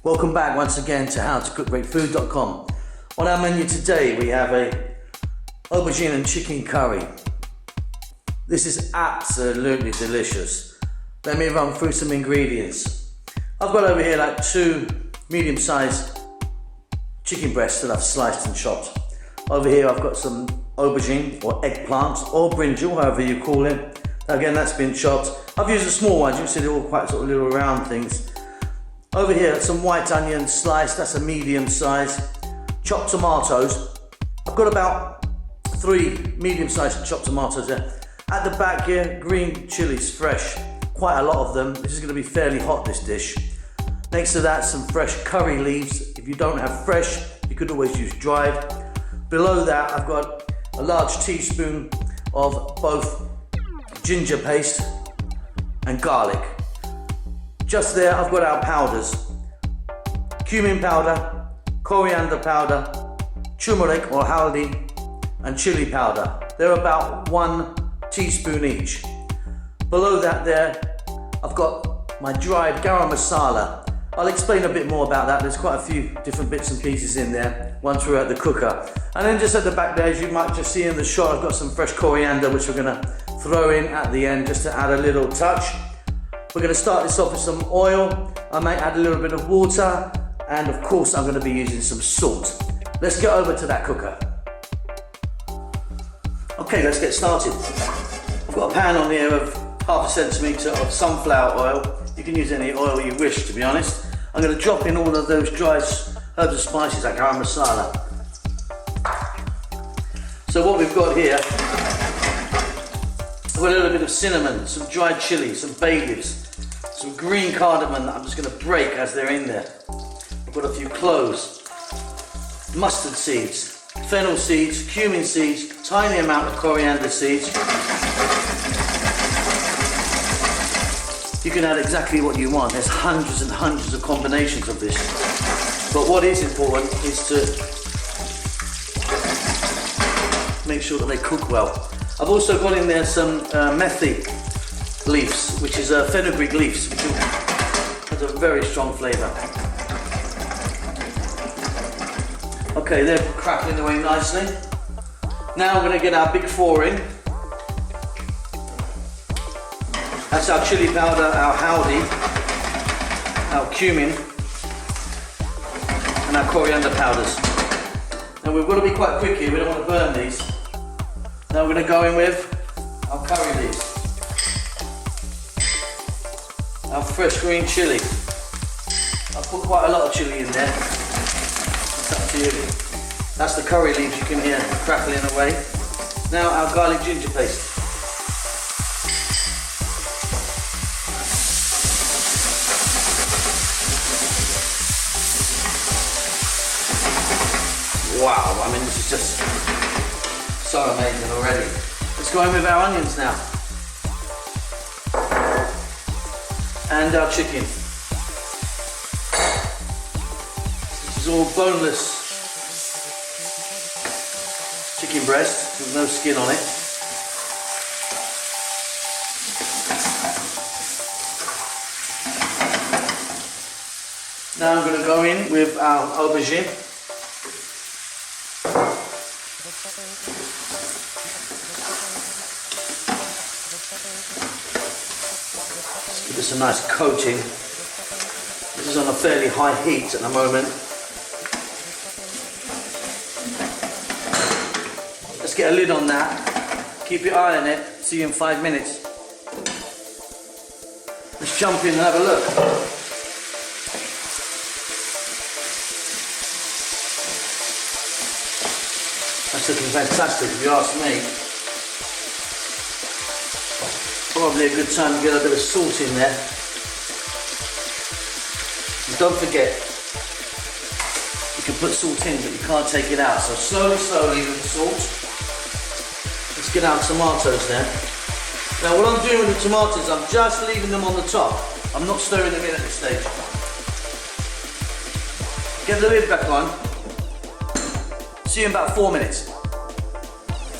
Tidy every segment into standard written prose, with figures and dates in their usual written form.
Welcome back once again to howtocookgreatfood.com. On our menu today we have a aubergine and chicken curry. This is absolutely delicious. Let me run through some ingredients. I've got over here like 2 medium-sized chicken breasts that I've sliced and chopped. Over here I've got some aubergine or eggplant or brinjal, however you call it. Again, that's been chopped. I've used the small ones, you can see they're all quite sort of little round things. Over here, some white onion sliced, that's a medium size. Chopped tomatoes. I've got about 3 medium sized chopped tomatoes there. At the back here, green chilies, fresh. Quite a lot of them. This is going to be fairly hot, this dish. Next to that, some fresh curry leaves. If you don't have fresh, you could always use dried. Below that, I've got a large teaspoon of both ginger paste and garlic. Just there, I've got our powders. Cumin powder, coriander powder, turmeric or haldi, and chili powder. They're about 1 teaspoon each. Below that there, I've got my dried garam masala. I'll explain a bit more about that. There's quite a few different bits and pieces in there, one throughout the cooker. And then just at the back there, as you might just see in the shot, I've got some fresh coriander, which we're gonna throw in at the end just to add a little touch. We're going to start this off with some oil. I may add a little bit of water, and of course I'm going to be using some salt. Let's get over to that cooker. Okay, let's get started. I've got a pan on here of 1/2 centimetre of sunflower oil. You can use any oil you wish, to be honest. I'm going to drop in all of those dried herbs and spices, like garam masala. So what we've got here, I've got a little bit of cinnamon, some dried chili, some bay leaves, some green cardamom that I'm just going to break as they're in there. I've got a few cloves, mustard seeds, fennel seeds, cumin seeds, tiny amount of coriander seeds. You can add exactly what you want. There's hundreds and hundreds of combinations of this. But what is important is to make sure that they cook well. I've also got in there some methi leaves, which is fenugreek leaves, which has a very strong flavour. Okay, they're crackling away nicely. Now we're going to get our big 4 in. That's our chili powder, our haldi, our cumin, and our coriander powders. Now we've got to be quite quick here, we don't want to burn these. Now we're going to go in with our curry leaves, our fresh green chili. I've put quite a lot of chili in there, it's up to you. That's the curry leaves you can hear crackling away. Now our garlic ginger paste. Wow, I mean this is just so amazing already. Let's go in with our onions now. And our chicken. This is all boneless chicken breast with no skin on it. Now I'm going to go in with our aubergine. Give this a nice coating. This is on a fairly high heat at the moment. Let's get a lid on that. Keep your eye on it. See you in 5 minutes. Let's jump in and have a look. That's looking fantastic if you ask me. Probably a good time to get a bit of salt in there. And don't forget, you can put salt in but you can't take it out. So slowly with the salt. Let's get our tomatoes there. Now what I'm doing with the tomatoes, I'm just leaving them on the top. I'm not stirring them in at this stage. Get the lid back on. See you in about 4 minutes.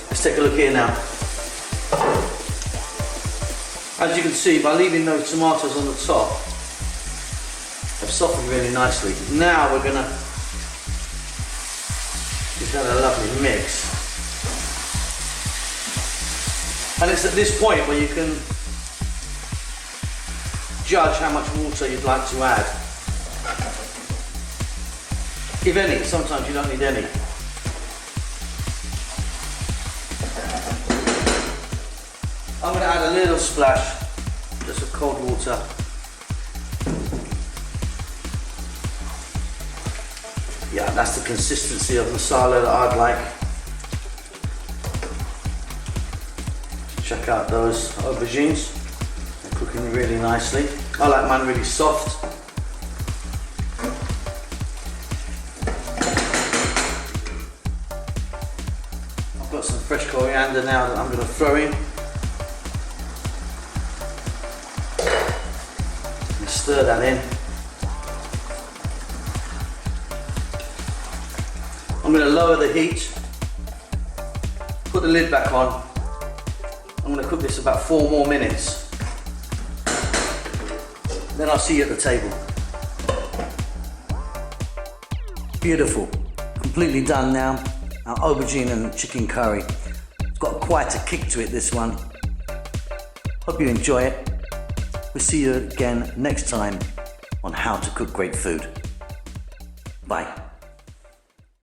Let's take a look here now. As you can see, by leaving those tomatoes on the top, I've softened really nicely. Now we're gonna give that a lovely mix. And it's at this point where you can judge how much water you'd like to add. If any, sometimes you don't need any. I'm going to add a little splash just of cold water. Yeah, that's the consistency of masala that I'd like. Check out those aubergines, they're cooking really nicely. I like mine really soft. I've got some fresh coriander now that I'm going to throw in. And stir that in. I'm going to lower the heat, put the lid back on. I'm going to cook this about 4 more minutes. Then I'll see you at the table. Beautiful. Completely done now. Our aubergine and chicken curry. It's got quite a kick to it, this one. Hope you enjoy it. We'll see you again next time on How to Cook Great Food. Bye.